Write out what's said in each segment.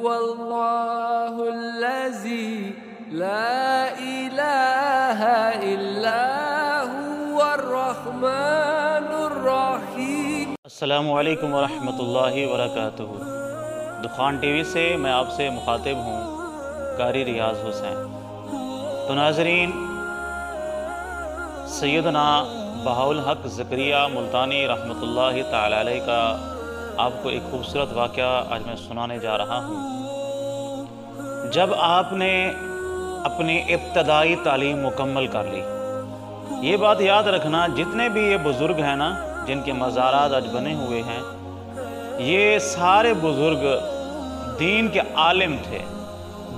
والله الذي لا إله إلا هو الرحمن الرحيم۔ السلام علیکم ورحمۃ اللہ وبرکاتہ۔ دخان ٹی وی سے میں آپ سے مخاطب ہوں، قاری ریاض حسین۔ تو ناظرین، سیدنا بہاءالحق زکریا ملتانی رحمۃ اللہ تعالی علیہ کا آپ کو ایک خوبصورت واقعہ آج میں سنانے جا رہا ہوں۔ جب آپ نے اپنی ابتدائی تعلیم مکمل کر لی، یہ بات یاد رکھنا، جتنے بھی یہ بزرگ ہیں نا جن کے مزارات آج بنے ہوئے ہیں، یہ سارے بزرگ دین کے عالم تھے،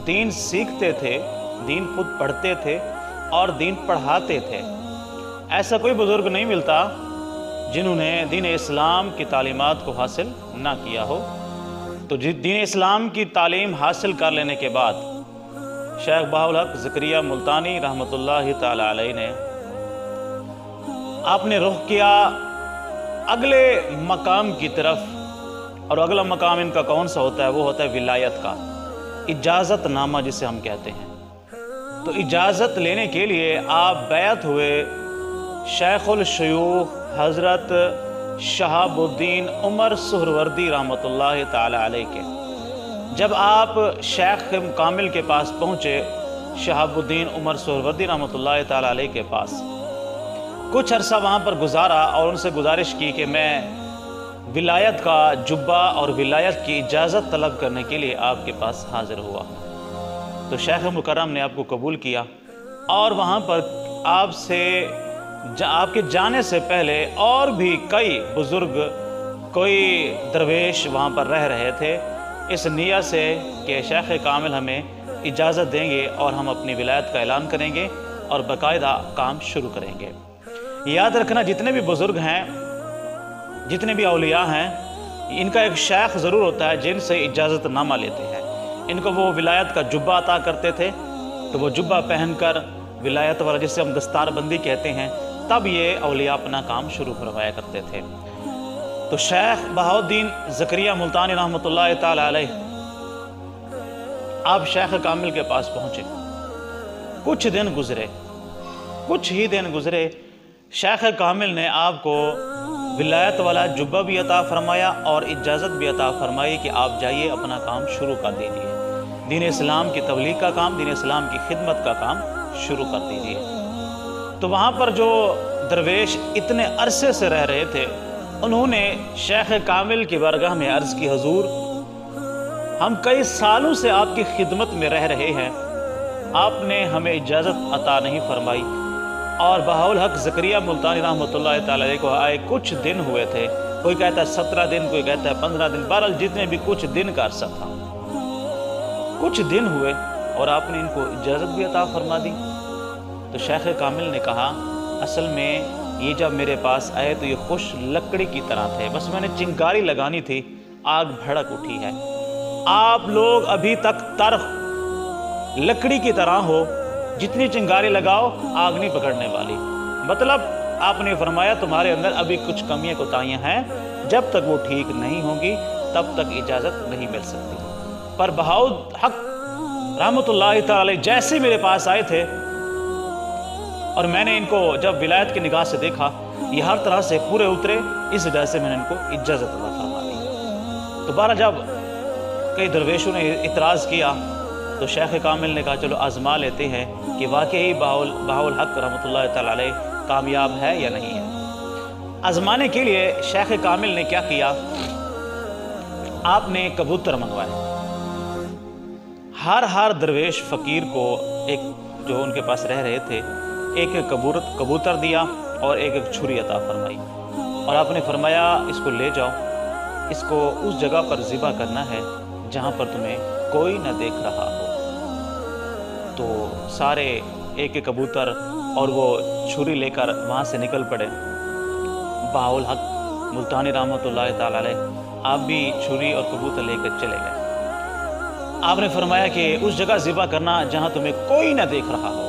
دین سیکھتے تھے، دین خود پڑھتے تھے اور دین پڑھاتے تھے۔ ایسا کوئی بزرگ نہیں ملتا جنہوں نے دین اسلام کی تعلیمات کو حاصل نہ کیا ہو۔ تو دین اسلام کی تعلیم حاصل کر لینے کے بعد شیخ بہاءالحق زکریا ملتانی رحمۃ اللہ تعالی علیہ نے آپ نے رخ کیا اگلے مقام کی طرف، اور اگلا مقام ان کا کون سا ہوتا ہے؟ وہ ہوتا ہے ولایت کا، اجازت نامہ جسے ہم کہتے ہیں۔ تو اجازت لینے کے لیے آپ بیعت ہوئے شیخ الشیوخ حضرت شہاب الدین عمر سہروردی رحمۃ اللہ تعالی علیہ کے۔ جب آپ شیخ کامل کے پاس پہنچے، شہاب الدین عمر سہروردی رحمۃ اللہ تعالی علیہ کے پاس، کچھ عرصہ وہاں پر گزارا اور ان سے گزارش کی کہ میں ولایت کا جبہ اور ولایت کی اجازت طلب کرنے کے لیے آپ کے پاس حاضر ہوا۔ تو شیخ مکرم نے آپ کو قبول کیا، اور وہاں پر آپ کے جانے سے پہلے اور بھی کئی بزرگ، کوئی درویش وہاں پر رہ رہے تھے، اس نیت سے کہ شیخ کامل ہمیں اجازت دیں گے اور ہم اپنی ولایت کا اعلان کریں گے اور باقاعدہ کام شروع کریں گے۔ یاد رکھنا، جتنے بھی بزرگ ہیں، جتنے بھی اولیاء ہیں، ان کا ایک شیخ ضرور ہوتا ہے جن سے اجازت نامہ لیتے ہیں۔ ان کو وہ ولایت کا جبہ عطا کرتے تھے، تو وہ جبہ پہن کر ولایت والا، جسے ہم دستار بندی کہتے ہیں، تب یہ اولیاء اپنا کام شروع کروایا کرتے تھے۔ تو شیخ بہاءالدین زکریا ملتانی رحمۃ اللہ تعالی علیہ، آپ شیخ کامل کے پاس پہنچے، کچھ ہی دن گزرے، شیخ کامل نے آپ کو ولایت والا جبہ بھی عطا فرمایا اور اجازت بھی عطا فرمائی کہ آپ جائیے، اپنا کام شروع کر دیجیے، دین اسلام کی تبلیغ کا کام، دین اسلام کی خدمت کا کام شروع کر دیجیے۔ تو وہاں پر جو درویش اتنے عرصے سے رہ رہے تھے، انہوں نے شیخ کامل کی بارگاہ میں عرض کی، حضور، ہم کئی سالوں سے آپ کی خدمت میں رہ رہے ہیں، آپ نے ہمیں اجازت عطا نہیں فرمائی، اور بہاءالحق زکریا ملتانی رحمۃ اللہ تعالی علیہ کو آئے کچھ دن ہوئے تھے، کوئی کہتا ہے 17 دن، کوئی کہتا ہے 15 دن، بہرحال جتنے بھی کچھ دن کا عرصہ تھا، کچھ دن ہوئے اور آپ نے ان کو اجازت بھی عطا فرما دی۔ تو شیخ کامل نے کہا، اصل میں یہ جب میرے پاس آئے تو یہ خوش لکڑی کی طرح تھے، بس میں نے چنگاری لگانی تھی، آگ بھڑک اٹھی ہے۔ آپ لوگ ابھی تک ترخ لکڑی کی طرح ہو، جتنی چنگاری لگاؤ آگ نہیں پکڑنے والی۔ مطلب آپ نے فرمایا تمہارے اندر ابھی کچھ کمیاں کوتاہیاں ہیں، جب تک وہ ٹھیک نہیں ہوں گی تب تک اجازت نہیں مل سکتی۔ پر بہاءالحق رحمۃ اللہ تعالی علیہ جیسے میرے پاس آئے تھے، اور میں نے ان کو جب ولایت کی نگاہ سے دیکھا، یہ ہر طرح سے پورے اترے، اس وجہ سے میں نے ان کو اجازت عطا فرما دی۔ تو بارہ جب کئی درویشوں نے اعتراض کیا، تو شیخ کامل نے کہا چلو آزما لیتے ہیں کہ واقعی بہاءالحق رحمۃ اللہ تعالی علیہ کامیاب ہے یا نہیں ہے۔ آزمانے کے لیے شیخ کامل نے کیا کیا، آپ نے کبوتر منگوائے۔ ہر درویش فقیر کو ایک، جو ان کے پاس رہ رہے تھے، ایک کبوتر دیا اور ایک چھری عطا فرمائی، اور آپ نے فرمایا اس کو لے جاؤ، اس کو اس جگہ پر ذبح کرنا ہے جہاں پر تمہیں کوئی نہ دیکھ رہا ہو۔ تو سارے ایک کبوتر اور وہ چھری لے کر وہاں سے نکل پڑے۔ بہاءالحق ملتانی رحمۃ اللہ تعالی علیہ، آپ بھی چھری اور کبوتر لے کر چلے گئے۔ آپ نے فرمایا کہ اس جگہ ذبح کرنا جہاں تمہیں کوئی نہ دیکھ رہا ہو۔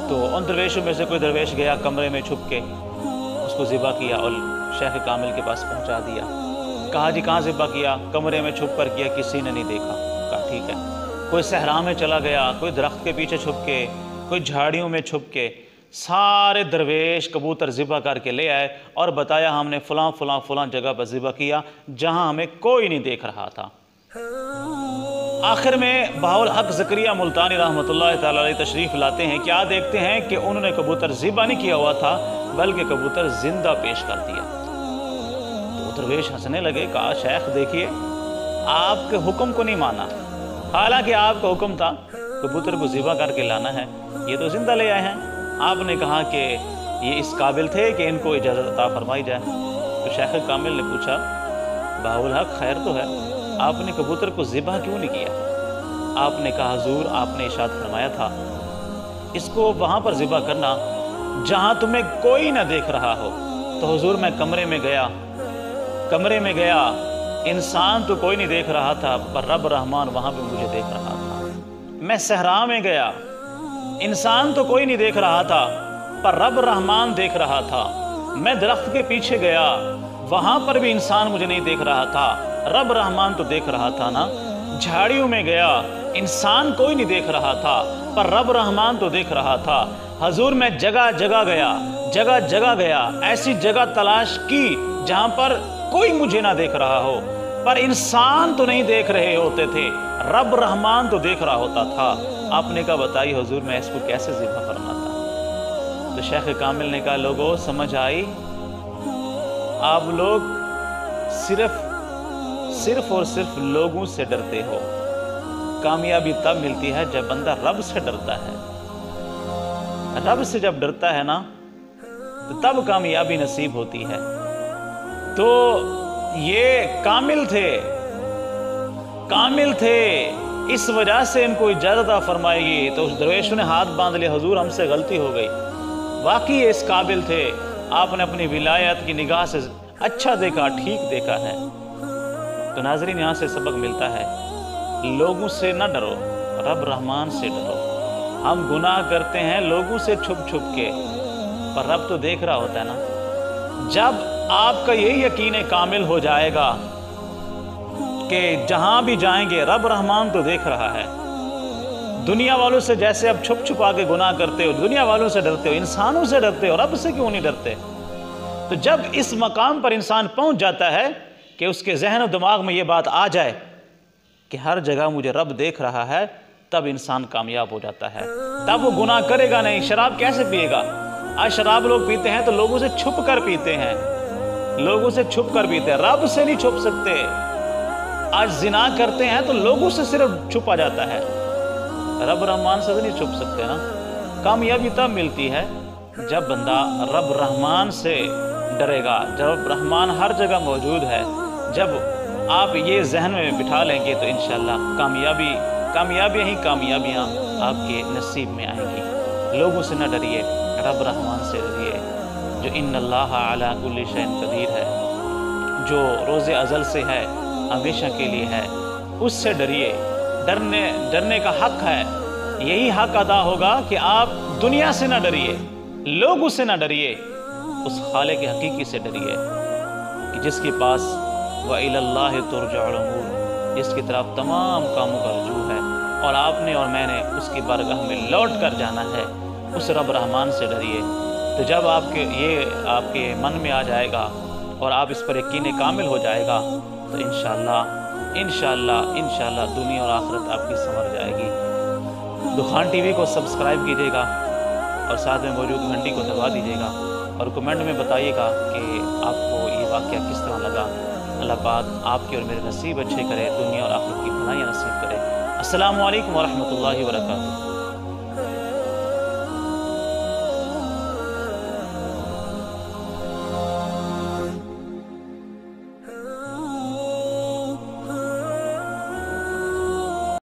تو ان درویشوں میں سے کوئی درویش گیا، کمرے میں چھپ کے اس کو ذبح کیا اور شیخ کامل کے پاس پہنچا دیا۔ کہا جی کہاں ذبح کیا؟ کمرے میں چھپ کر کیا، کسی نے نہیں دیکھا۔ کہا ٹھیک ہے، کوئی صحرا میں چلا گیا، کوئی درخت کے پیچھے چھپ کے، کوئی جھاڑیوں میں چھپ کے، سارے درویش کبوتر ذبح کر کے لے آئے اور بتایا ہم نے فلاں فلاں فلاں جگہ پر ذبح کیا جہاں ہمیں کوئی نہیں دیکھ رہا تھا۔ آخر میں بہاءالحق زکریا ملتانی رحمۃ اللہ تعالی علیہ تشریف لاتے ہیں، کیا دیکھتے ہیں کہ انہوں نے کبوتر ذبح نہیں کیا ہوا تھا بلکہ کبوتر زندہ پیش کر دیا۔ تو درویش ہنسنے لگے، کہا شیخ دیکھیے آپ کے حکم کو نہیں مانا، حالانکہ آپ کا حکم تھا کبوتر کو ذبح کر کے لانا ہے، یہ تو زندہ لے آئے ہیں۔ آپ نے کہا کہ یہ اس قابل تھے کہ ان کو اجازت عطا فرمائی جائے۔ تو شیخ کامل نے پوچھا بہاءالحق خیر تو ہے، آپ نے کبوتر کو ذبح کیوں نہیں کیا؟ آپ نے کہا حضور آپ نے ارشاد فرمایا تھا اس کو وہاں پر ذبح کرنا جہاں تمہیں کوئی نہ دیکھ رہا ہو۔ تو حضور میں کمرے میں گیا، انسان تو کوئی نہیں دیکھ رہا تھا پر رب رحمان وہاں پہ مجھے دیکھ رہا تھا۔ میں صحرا میں گیا، انسان تو کوئی نہیں دیکھ رہا تھا پر رب رحمان دیکھ رہا تھا۔ میں درخت کے پیچھے گیا، وہاں پر بھی انسان مجھے نہیں دیکھ رہا تھا، رب رحمان تو دیکھ رہا تھا نا۔ جھاڑیوں میں گیا، انسان کوئی نہیں دیکھ رہا تھا پر رب رحمان تو دیکھ رہا تھا۔ حضور میں جگہ جگہ گیا، ایسی جگہ تلاش کی جہاں پر کوئی مجھے نہ دیکھ رہا ہو پر انسان تو نہیں دیکھ رہے ہوتے تھے، رب رحمان تو دیکھ رہا ہوتا تھا۔ آپ نے کہا بتائیے حضور میں اس کو کیسے ذبح فرماتا؟ تو شیخ کامل نے کہا لوگوں سمجھ آئی، آپ لوگ صرف اور صرف لوگوں سے ڈرتے ہو۔ کامیابی تب ملتی ہے جب بندہ رب سے ڈرتا ہے، رب سے جب ڈرتا ہے نا تو تب کامیابی نصیب ہوتی ہے۔ تو یہ کامل تھے، اس وجہ سے ان کو اجازت فرمائی گئی۔ تو اس درویشوں نے ہاتھ باندھ لیا، حضور ہم سے غلطی ہو گئی، واقعی اس قابل تھے، آپ نے اپنی ولایت کی نگاہ سے اچھا دیکھا، ٹھیک دیکھا ہے۔ تو ناظرین یہاں سے سبق ملتا ہے لوگوں سے نہ ڈرو، رب رحمان سے ڈرو۔ ہم گناہ کرتے ہیں لوگوں سے چھپ کے پر رب تو دیکھ رہا ہوتا ہے نا۔ جب آپ کا یہ یقین کامل ہو جائے گا کہ جہاں بھی جائیں گے رب رحمان تو دیکھ رہا ہے، دنیا والوں سے جیسے اب چھپا کے گناہ کرتے ہو، دنیا والوں سے ڈرتے ہو، انسانوں سے ڈرتے ہو، رب سے کیوں نہیں ڈرتے؟ تو جب اس مقام پر انسان پہنچ جاتا ہے کہ اس کے ذہن و دماغ میں یہ بات آ جائے کہ ہر جگہ مجھے رب دیکھ رہا ہے، تب انسان کامیاب ہو جاتا ہے، تب وہ گناہ کرے گا نہیں۔ شراب کیسے پیے گا؟ آج شراب لوگ پیتے ہیں تو لوگوں سے چھپ کر پیتے ہیں، رب سے نہیں چھپ سکتے۔ آج زنا کرتے ہیں تو لوگوں سے صرف چھپا جاتا ہے، رب رحمان سے نہیں چھپ سکتے نا۔ کامیابی تب ملتی ہے جب بندہ رب رحمان سے ڈرے گا، جب رحمان ہر جگہ موجود ہے۔ جب آپ یہ ذہن میں بٹھا لیں گے تو انشاءاللہ کامیابیاں آپ کے نصیب میں آئیں گی۔ لوگوں سے نہ ڈریے، رب رحمان سے ڈریے جو ان اللہ علی کل شیء قدیر ہے، جو روز ازل سے ہے، ہمیشہ کے لیے ہے، اس سے ڈریے۔ ڈرنے کا حق ہے، یہی حق ادا ہوگا کہ آپ دنیا سے نہ ڈریے، لوگوں سے نہ ڈریے، اس خالق حقیقی سے ڈریے کہ جس کے پاس وَإِلَى اللَّهِ تُرْجَعُ الْأُمُورُ، جس کی طرف تمام کاموں کا رجوع ہے، اور آپ نے اور میں نے اس کی بارگاہ میں لوٹ کر جانا ہے۔ اس رب رحمان سے ڈریے۔ تو جب آپ کے من میں آ جائے گا اور آپ اس پر یقین کامل ہو جائے گا تو انشاءاللہ دنیا اور آخرت آپ کی سنور جائے گی۔ دخان ٹی وی کو سبسکرائب کیجیے گا اور ساتھ میں موجود گھنٹی کو دبا دیجیے گا اور کمنٹ میں بتائیے گا کہ آپ کو یہ واقعہ کس طرح لگا۔ اللہ پاک آپ کے اور میرے نصیب اچھے کرے، دنیا اور آخرت کی بھلائیاں نصیب کرے۔ السلام علیکم ورحمۃ اللہ وبرکاتہ۔